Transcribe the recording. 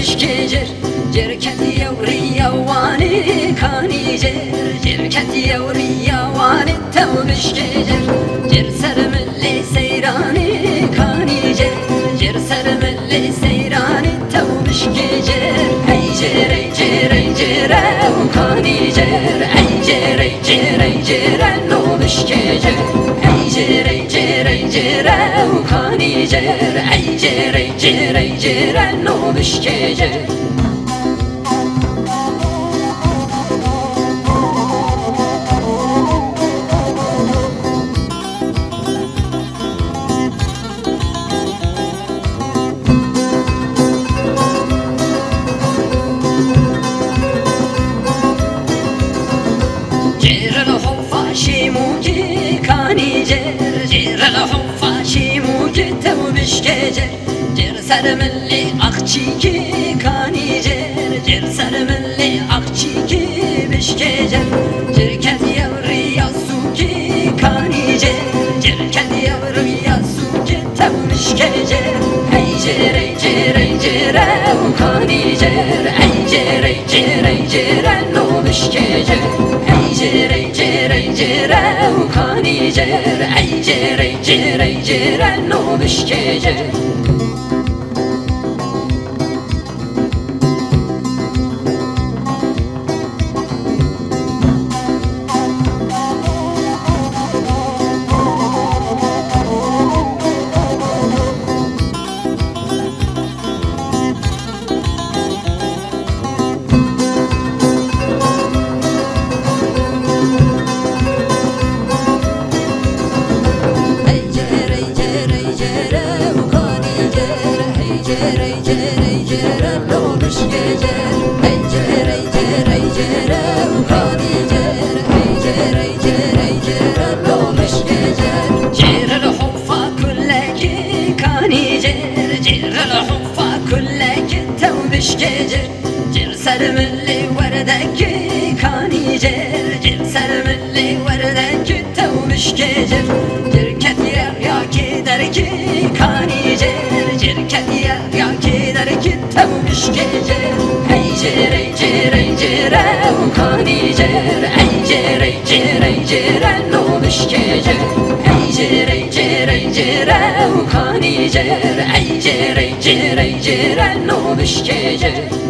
بشكجر جركتي يوريا واني كاني جركتي يوريا واني تو بشكجر جر سرم اللي سيراني كاني جر سرم اللي سيراني تو بشكجر اي جر اي جر اي جر وكاني جر اي جر اي جر اي جر لو بشكجر اي جر اي جر اي جر وكاني جر اي جر اي جر اي جر لو بشكجر جر سرم اللي أخشيكي كاني جر سرم اللي أخشيكي بشكجر جر كدي يوري سوكي كاني جر كدي يوري سوكي تو بشكجر أي جر أي جر أي جر وكاني جر أي جر أي جر أي جر لو بشكجر أي جر أي جر أي جر وكاني جر أي جر أي جر أي جر لو بشكجر جر سرم اللي وردك كاني جر سرم اللي وردك تو بشكجر جر كثير يا كدرك كاني جر كثير يا كدرك تو بشكجر اي جر اي جر اي جر وكاني جر اي جر اي جر اي جر لو بشكجر اي جر اي جر اي جر وكاني جر اي جر اي جر اي جر لو بشكجر